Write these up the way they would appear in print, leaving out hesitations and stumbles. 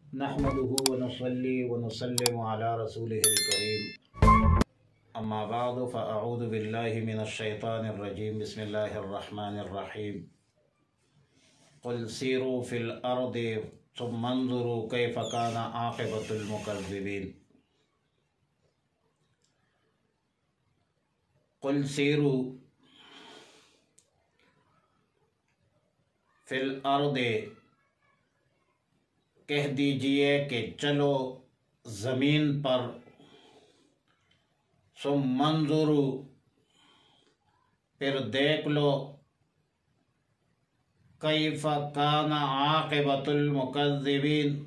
نحمده ونصلي ونسلم على رسوله الكريم اما بعد فاعوذ بالله من الشيطان الرجيم بسم الله الرحمن الرحيم قل سيروا في الارض ثم انظروا كيف كان عاقبة المكذبين قل سيروا في الارض کہہ دیجئے کہ چلو زمین پر ثم انظروا پھر دیکھ لو کیف کان عاقبۃ المکذبین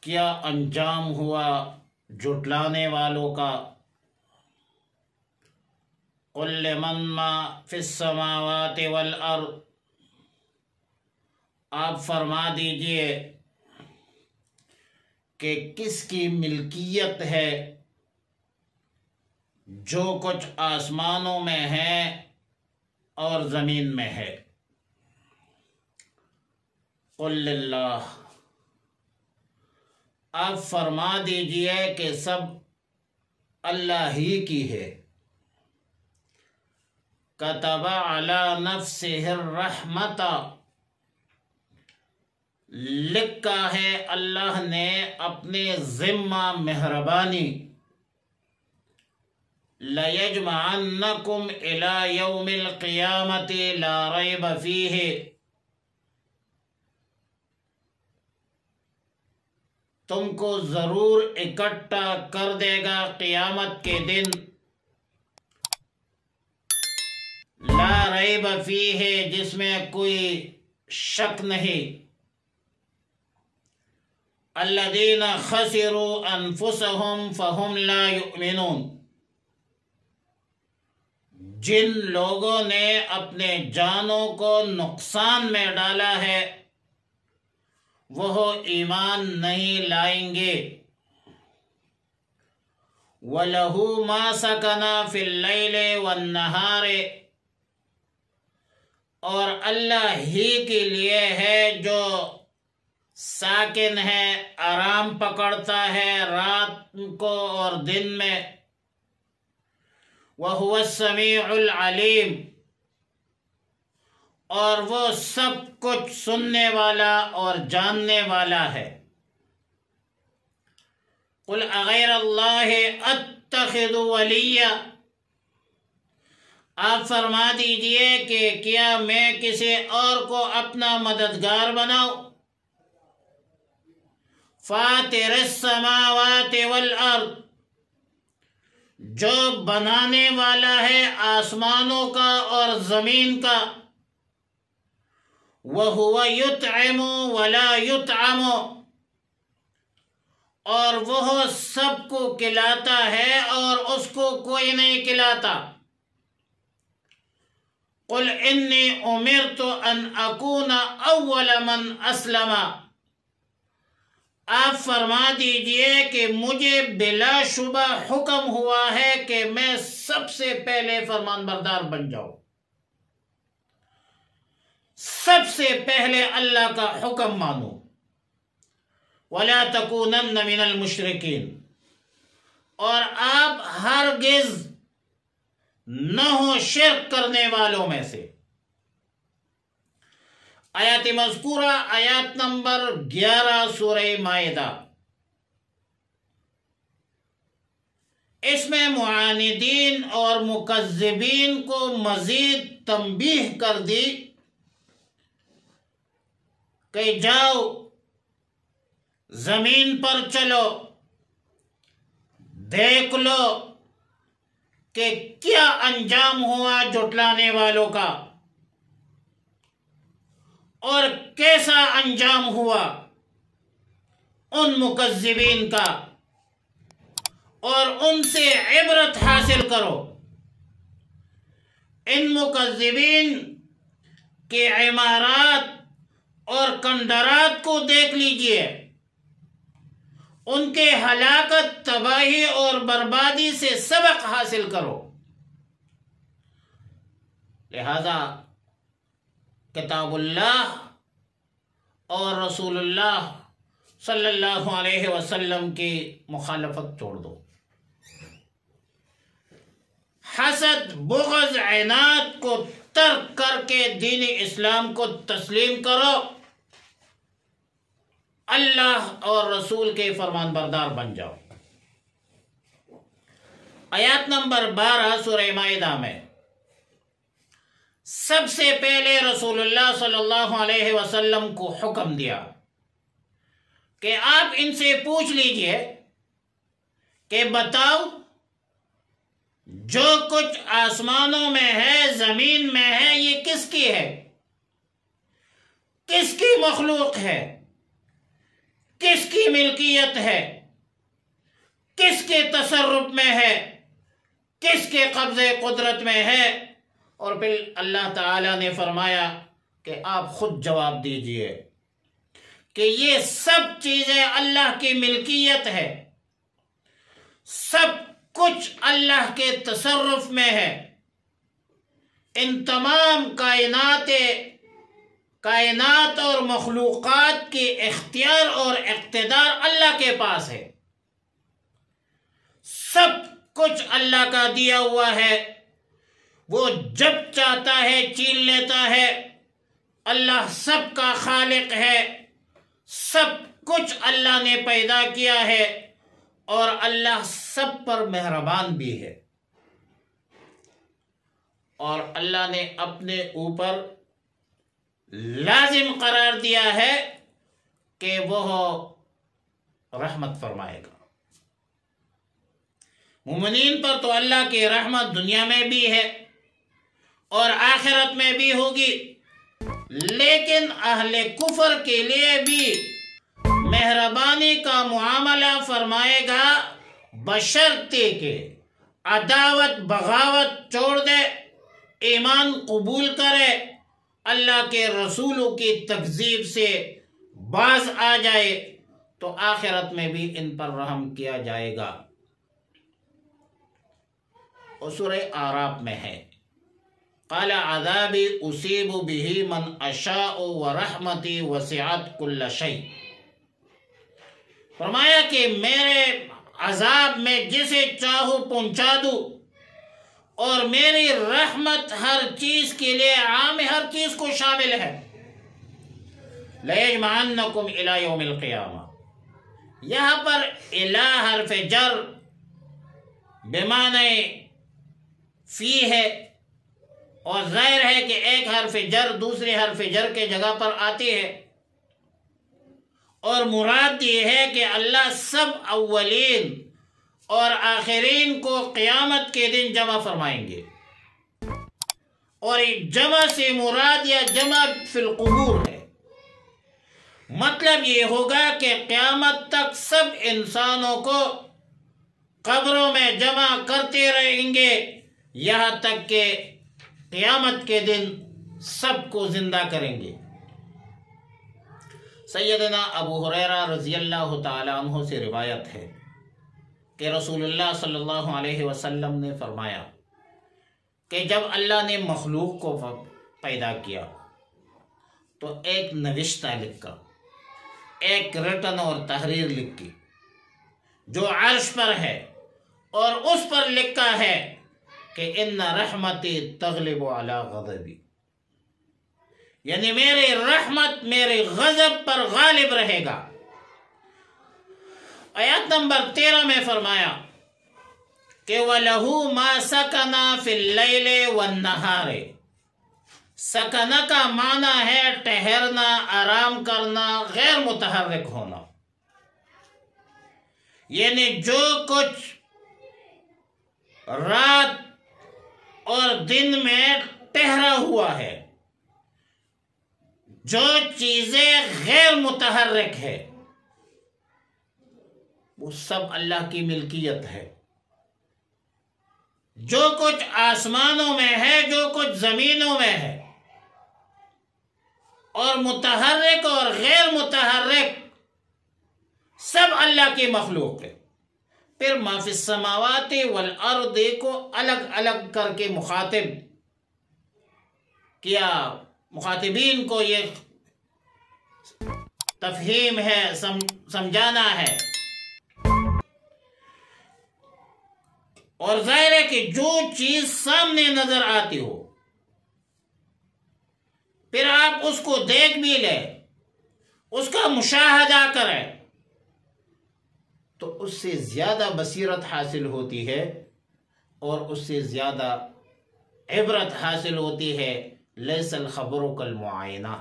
کیا انجام ہوا جھٹلانے والوں کا قل لمن ما فی السماوات والارض آپ فرما دیجئے کہ کس کی ملکیت ہے جو کچھ آسمانوں میں ہے اور زمین میں ہے قل للہ آپ فرما دیجئے کہ سب اللہ ہی کی ہے کتب علی نفسہ الرحمۃ لکھا ہے اللہ نے اپنے ذمہ مہربانی لَيَجْمَعَنَّكُمْ إِلَى يَوْمِ الْقِيَامَةِ لَا رَيْبَ فِيهِ تم کو ضرور اکٹھا کر دے گا قیامت کے دن لا ریب فیہ جس میں کوئی شک نہیں الذین خسروا انفسهم فهم لا یؤمنون جن لوگوں نے اپنے جانوں کو نقصان میں ڈالا ہے وہ ایمان نہیں لائیں گے وَلَهُ مَا سَكَنَ فِي اللَّيْلِ وَالنَّهَارِ اور اللہ ہی کے لیے ہے جو ساکن ہے آرام پکڑتا ہے رات کو اور دن میں وَهُوَ السَّمِيعُ الْعَلِيمُ اور وہ سب کچھ سننے والا اور جاننے والا ہے قُلْ أَغَيْرَ اللَّهِ أَتَّخِذُ وَلِيًّا آپ فرما دیجئے کہ کیا میں کسی اور کو اپنا مددگار بناؤں فاطر السماوات والارض جو بنانے والا ہے آسمانوں کا اور زمین کا وَهُوَ يُطْعِمُ وَلَا يُطْعَمُ اور وہ سب کو کھلاتا ہے اور اس کو کوئی نہیں کھلاتا قُلْ إِنِّي أُمِرْتُ أَنْ أَكُونَ أَوَّلَ مَنْ أَسْلَمَ آپ فرما دیجئے کہ مجھے بلا شبہ حکم ہوا ہے کہ میں سب سے پہلے فرمان بردار بن جاؤں سب سے پہلے اللہ کا حکم مانو وَلَا تَكُونَنَّ مِنَ الْمُشْرِكِينَ اور آپ ہرگز نہ ہو شرک کرنے والوں میں سے آیات مذکورہ آیات نمبر 11 سورہ مائدہ اس میں معاندین اور مکذبین کو مزید تنبیہ کر دی کہ جاؤ زمین پر چلو دیکھ لو کہ کیا انجام ہوا جھٹلانے والوں کا اور کیسا انجام ہوا ان مکذبین کا اور ان سے عبرت حاصل کرو ان مکذبین کے عمارات اور کندرات کو دیکھ لیجئے ان کے ہلاکت تباہی اور بربادی سے سبق حاصل کرو لہذا کتاب اللہ اور رسول اللہ صلی اللہ علیہ وسلم کی مخالفت چھوڑ دو۔ حسد، بغض، عناد کو ترک کر کے دین اسلام کو تسلیم کرو، اللہ اور رسول کے فرمان بردار بن جاؤ۔ آیات نمبر 12 سورہ مائدہ میں سب سے پہلے رسول اللہ صلی اللہ علیہ وسلم کو حکم دیا کہ آپ ان سے پوچھ لیجئے کہ بتاؤ جو کچھ آسمانوں میں ہے، زمین میں ہے، یہ کس کی ہے؟ کس کی مخلوق ہے؟ کس کی ملکیت ہے؟ کس کے تصرف میں ہے؟ کس کے قبضے قدرت میں ہے؟ اور پھر اللہ تعالیٰ نے فرمایا کہ آپ خود جواب دیجئے کہ یہ سب چیزیں اللہ کی ملکیت ہے، سب کچھ اللہ کے تصرف میں ہے، ان تمام کائنات اور مخلوقات کی اختیار اور اقتدار اللہ کے پاس ہے، سب کچھ اللہ کا دیا ہوا ہے، وہ جب چاہتا ہے چھین لیتا ہے، اللہ سب کا خالق ہے، سب کچھ اللہ نے پیدا کیا ہے، اور اللہ سب پر مہربان بھی ہے، اور اللہ نے اپنے اوپر لازم قرار دیا ہے کہ وہ رحمت فرمائے گا۔ مومنین پر تو اللہ کی رحمت دنیا میں بھی ہے اور آخرت میں بھی ہوگی، لیکن اہل کفر کے لیے بھی مہربانی کا معاملہ فرمائے گا، بشرطے کہ عداوت بغاوت چھوڑ دے، ایمان قبول کرے، اللہ کے رسولوں کی تکذیب سے باز آ جائے تو آخرت میں بھی ان پر رحم کیا جائے گا۔ اور سورہ اعراف میں ہے قال عذابی اصیب بہ من اشاء ورحمتی وسعت کل شیء، فرمایا کہ میرے عذاب میں جسے چاہوں پہنچا دوں، اور میری رحمت ہر چیز کے لیے عام، ہر چیز کو شامل ہے۔ لَيَجْمَعَنَّكُمْ إِلَى يَوْمِ الْقِيَامَةِ، یہاں پر الہ حرف جر بمعنی فی ہے، اور ظاہر ہے کہ ایک حرف جر دوسرے حرف جر کے جگہ پر آتی ہے، اور مراد یہ ہے کہ اللہ سب اولین اور آخرین کو قیامت کے دن جمع فرمائیں گے، اور جمع سے مراد یا جمع فی القبور ہے، مطلب یہ ہوگا کہ قیامت تک سب انسانوں کو قبروں میں جمع کرتے رہیں گے، یہاں تک کہ قیامت کے دن سب کو زندہ کریں گے۔ سیدنا ابو ہریرہ رضی اللہ تعالی عنہ سے روایت ہے کہ رسول اللہ صلی اللہ علیہ وسلم نے فرمایا کہ جب اللہ نے مخلوق کو پیدا کیا تو ایک نوشتہ لکھا، ایک رٹن اور تحریر لکھی جو عرش پر ہے، اور اس پر لکھا ہے کہ ان رحمتی تغلب علی غضبی، یعنی میری رحمت میرے غضب پر غالب رہے گا۔ آیات نمبر 13 میں فرمایا کہ وَلَهُ مَا سَكَنَ فِي اللَّيْلِ وَالنَّهَارِ، سکنہ کا معنی ہے ٹھہرنا، آرام کرنا، غیر متحرک ہونا، یعنی جو کچھ رات اور دن میں ٹھہرا ہوا ہے، جو چیزیں غیر متحرک ہے، وہ سب اللہ کی ملکیت ہے۔ جو کچھ آسمانوں میں ہے، جو کچھ زمینوں میں ہے، اور متحرک اور غیر متحرک سب اللہ کی مخلوق ہے۔ پھر ما فی السماوات والارض کو الگ الگ کر کے مخاطب کیا، مخاطبین کو یہ تفہیم ہے، سمجھانا ہے۔ اور ظاہر ہے کہ جو چیز سامنے نظر آتی ہو پھر آپ اس کو دیکھ بھی لیں، اس کا مشاہدہ کریں، تو اس سے زیادہ بصیرت حاصل ہوتی ہے اور اس سے زیادہ عبرت حاصل ہوتی ہے۔ لیس الخبر کالمعائنہ،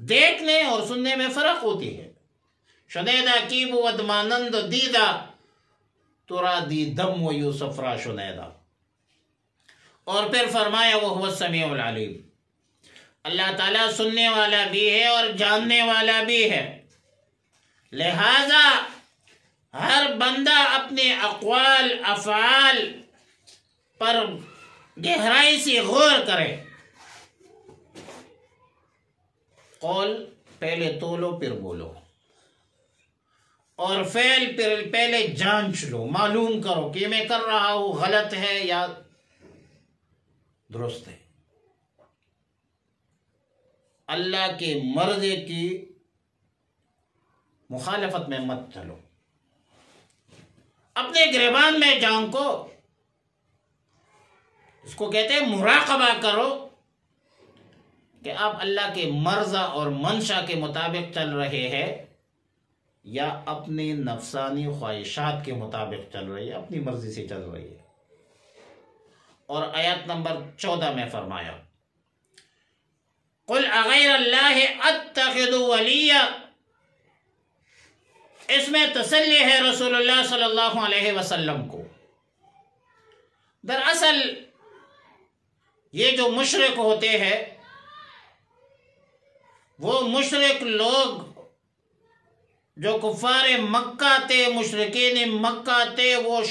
دیکھنے اور سننے میں فرق ہوتی ہے۔ شنیدہ کی بود مانند دیدہ، ترا دی دم و یوسف را شنیدہ۔ اور پھر فرمایا وہ السمیع العلیم، اللہ تعالیٰ سننے والا بھی ہے اور جاننے والا بھی ہے، لہذا ہر بندہ اپنے اقوال افعال پر گہرائی سے غور کرے۔ قول پہلے تولو پھر بولو، اور فعل پہلے جانچ لو، معلوم کرو کہ میں کر رہا ہوں غلط ہے یا درست ہے۔ اللہ کے مرضی کی مخالفت میں مت چلو، اپنے گریبان میں جھانکو، اس کو کہتے ہیں مراقبہ کرو کہ آپ اللہ کے مرضی اور منشا کے مطابق چل رہے ہیں یا اپنی نفسانی خواہشات کے مطابق چل رہی ہے، اپنی مرضی سے چل رہی ہے۔ اور آیت نمبر 14 میں فرمایا قل اغیر اللہ اتخذ ولیا، اس میں تسلی ہے رسول اللہ صلی اللہ علیہ وسلم کو۔ دراصل یہ جو مشرک ہوتے ہیں، وہ مشرک لوگ جو کفار مکہ تھے، مشرکین مکہ تھے، وہ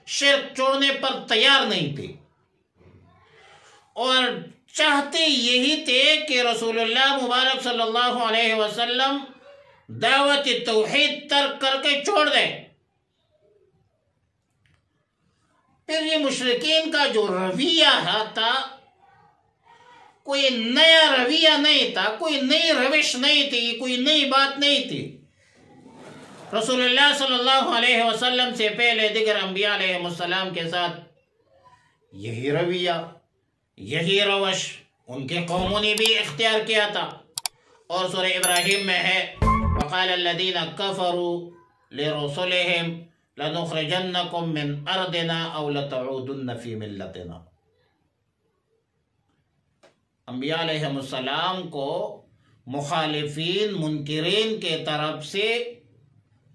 شرک چھوڑنے پر تیار نہیں تھے اور چاہتے یہی تھے کہ رسول اللہ مبارک صلی اللہ علیہ وسلم دعوت توحید ترک کر کے چھوڑ دیں۔ پھر یہ مشرکین کا جو رویہ تھا، کوئی نیا رویہ نہیں تھا، کوئی نئی روش نہیں تھی، کوئی نئی بات نہیں تھی۔ رسول اللہ صلی اللہ علیہ وسلم سے پہلے دیگر انبیاء علیہ السلام کے ساتھ یہی رویہ، یہی روش ان کے قوموں نے بھی اختیار کیا تھا۔ اور سورہ ابراہیم میں ہے وَقَالَ الَّذِينَ كَفَرُوا لِرُسُلِهِمْ لَنُخْرِجَنَّكُمْ مِنْ أَرْضِنَا أَوْ لَتَعُودُنَّ فِي مِلَّتِنَا۔ انبیاء علیہ السلام کو مخالفین منکرین کے طرف سے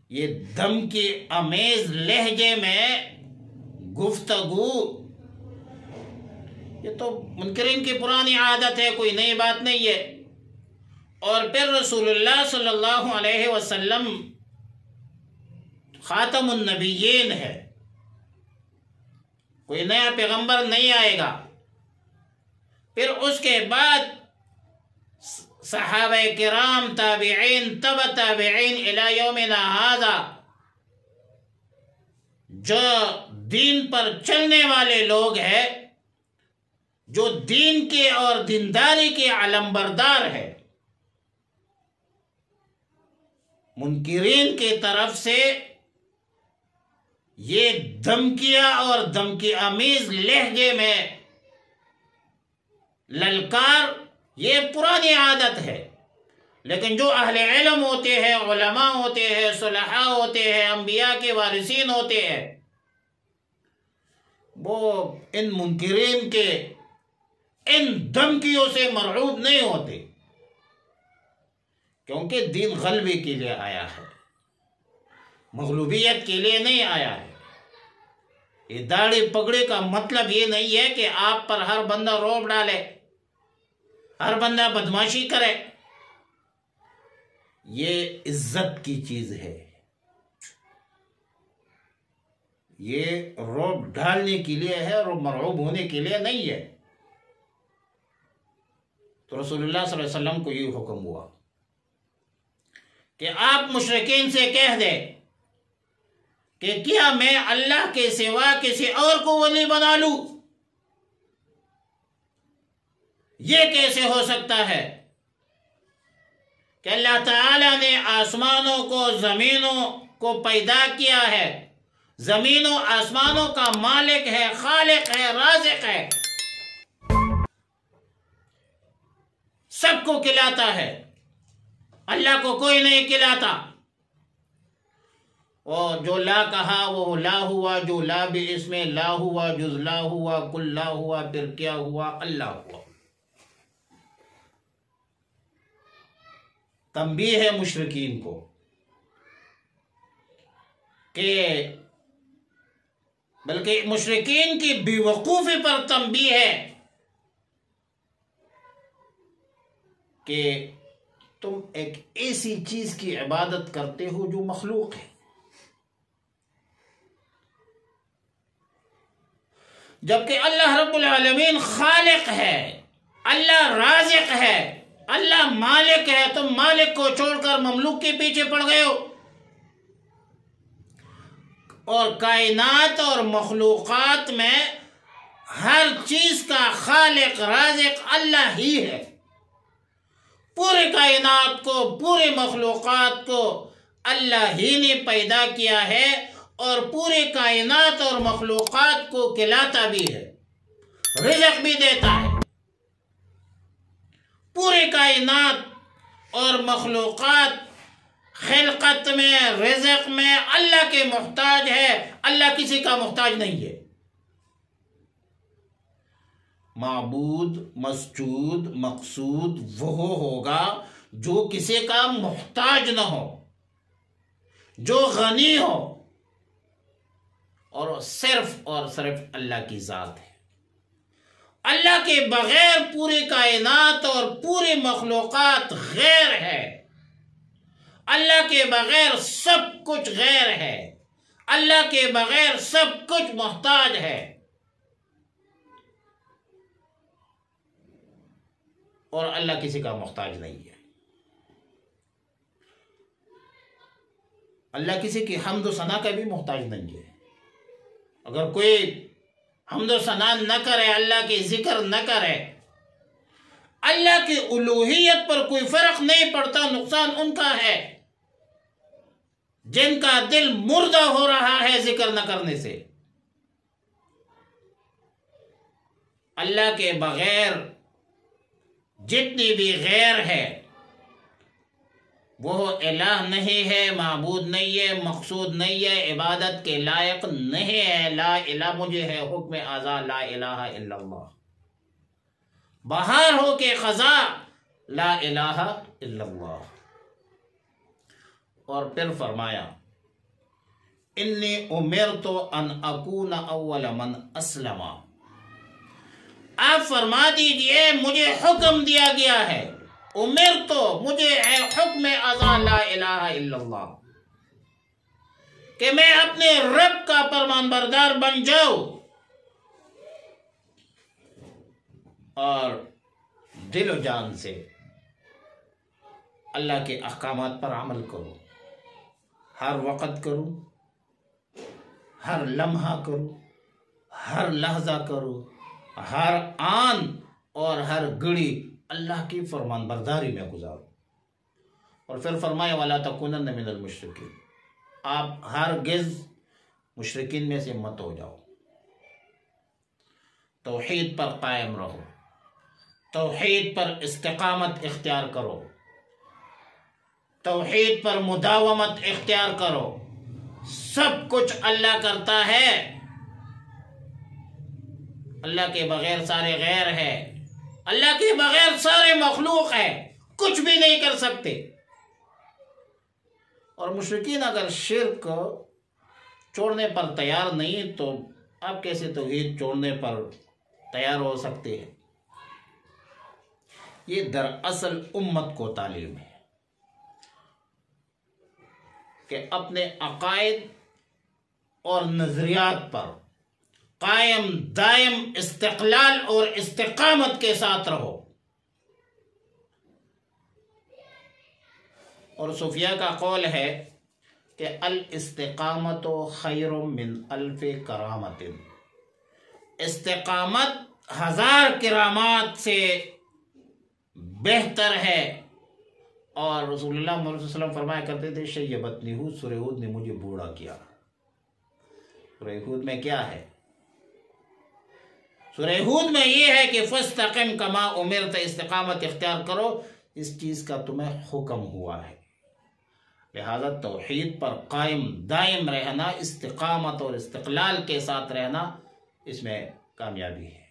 یہ دھمکی آمیز لہجے میں گفتگو، یہ تو منکرین کی پرانی عادت ہے، کوئی نئی بات نہیں ہے۔ اور پھر رسول اللہ صلی اللہ علیہ وسلم خاتم النبیین ہے، کوئی نیا پیغمبر نہیں آئے گا۔ پھر اس کے بعد صحابہ کرام، تابعین، تبع تابعین الی یومنا ھذا، جو دین پر چلنے والے لوگ ہیں، جو دین کے اور دینداری کے علمبردار ہے، منکرین کی طرف سے یہ دھمکیاں اور دھمکی آمیز لہجے میں للکار، یہ پرانی عادت ہے۔ لیکن جو اہل علم ہوتے ہیں، علماء ہوتے ہیں، صلحاء ہوتے ہیں، انبیاء کے وارثین ہوتے ہیں، وہ ان منکرین کے ان دھمکیوں سے مرعوب نہیں ہوتے، کیونکہ دین غلبے کے لیے آیا ہے، مغلوبیت کے لیے نہیں آیا ہے۔ یہ داڑھی پگڑی کا مطلب یہ نہیں ہے کہ آپ پر ہر بندہ روب ڈالے، ہر بندہ بدماشی کرے۔ یہ عزت کی چیز ہے، یہ روب ڈالنے کے لیے ہے اور مرعوب ہونے کے لیے نہیں ہے۔ تو رسول اللہ صلی اللہ علیہ وسلم کو یہ حکم ہوا کہ آپ مشرکین سے کہہ دیں کہ کیا میں اللہ کے سوا کسی اور کو ولی بنا لوں؟ یہ کیسے ہو سکتا ہے کہ اللہ تعالیٰ نے آسمانوں کو زمینوں کو پیدا کیا ہے، زمین و آسمانوں کا مالک ہے، خالق ہے، رازق ہے، سب کو کھلاتا ہے، اللہ کو کوئی نہیں کھلاتا۔ اور جو لا کہا وہ لا ہوا، جو لا بھی اس میں لا ہوا، جز لا ہوا، کل لا ہوا، پھر کیا ہوا؟ اللہ ہوا۔ تنبیہ ہے مشرکین کو کہ بلکہ مشرکین کی بے وقوفی پر تنبیہ ہے کہ تم ایک ایسی چیز کی عبادت کرتے ہو جو مخلوق ہے، جبکہ اللہ رب العالمین خالق ہے، اللہ رازق ہے، اللہ مالک ہے۔ تم مالک کو چھوڑ کر مملوک کے پیچھے پڑ گئے ہو، اور کائنات اور مخلوقات میں ہر چیز کا خالق رازق اللہ ہی ہے۔ پورے کائنات کو، پورے مخلوقات کو اللہ ہی نے پیدا کیا ہے، اور پورے کائنات اور مخلوقات کو کھلاتا بھی ہے، رزق بھی دیتا ہے۔ پورے کائنات اور مخلوقات خلقت میں، رزق میں اللہ کے محتاج ہے، اللہ کسی کا محتاج نہیں ہے۔ معبود، مسجود، مقصود وہ ہوگا جو کسی کا محتاج نہ ہو، جو غنی ہو، اور صرف اللہ کی ذات ہے۔ اللہ کے بغیر پوری کائنات اور پوری مخلوقات غیر ہے، اللہ کے بغیر سب کچھ غیر ہے، اللہ کے بغیر سب کچھ محتاج ہے، اور اللہ کسی کا محتاج نہیں ہے۔ اللہ کسی کی حمد و ثنا کا بھی محتاج نہیں ہے۔ اگر کوئی حمد و ثنا نہ کرے، اللہ کی ذکر نہ کرے، اللہ کی الوہیت پر کوئی فرق نہیں پڑتا، نقصان ان کا ہے جن کا دل مردہ ہو رہا ہے ذکر نہ کرنے سے۔ اللہ کے بغیر جتنی بھی غیر ہے وہ الہ نہیں ہے، معبود نہیں ہے، مقصود نہیں ہے، عبادت کے لائق نہیں ہے۔ لا الہ مجھے ہے حکم ازا، لا الہ الا اللہ۔ بہار ہو کے خزاں، لا الہ الا اللہ۔ اور پھر فرمایا انی امرت ان اکون اول من اسلم۔ آپ فرما دیجئے مجھے حکم دیا گیا ہے، امرت، مجھے ہے حکم ازا لا الہ الا اللہ، کہ میں اپنے رب کا فرمان بردار بن جاؤں اور دل و جان سے اللہ کے احکامات پر عمل کروں، ہر وقت کروں، ہر لمحہ کروں، ہر لحظہ کروں، ہر آن اور ہر گھڑی اللہ کی فرمان برداری میں گزارو۔ اور پھر فرمایا وَلَا تَكُونَنَّ مِنَ الْمُشْرِكِينَ، آپ ہرگز مشرکین میں سے مت ہو جاؤ، توحید پر قائم رہو، توحید پر استقامت اختیار کرو، توحید پر مداومت اختیار کرو۔ سب کچھ اللہ کرتا ہے، اللہ کے بغیر سارے غیر ہے، اللہ کے بغیر سارے مخلوق ہے، کچھ بھی نہیں کر سکتے۔ اور مشرکین اگر شرک چھوڑنے پر تیار نہیں تو آپ کیسے توحید چھوڑنے پر تیار ہو سکتے ہیں؟ یہ دراصل امت کو تعلیم ہے کہ اپنے عقائد اور نظریات پر قائم دائم استقلال اور استقامت کے ساتھ رہو۔ اور صوفیاء کا قول ہے کہ الاستقامت خیر من الف کرامت، استقامت 1000 کرامات سے بہتر ہے، اور رسول اللہ محمد صلی اللہ علیہ وسلم فرمایا کرتے تھے شیبتنی ہود، سورہ ہود نے مجھے بوڑھا کیا۔ سورہ ہود میں کیا ہے؟ سورہ ہود میں یہ ہے کہ فاستقم کما امرت، استقامت اختیار کرو، اس چیز کا تمہیں حکم ہوا ہے۔ لہذا توحید پر قائم دائم رہنا، استقامت اور استقلال کے ساتھ رہنا، اس میں کامیابی ہے۔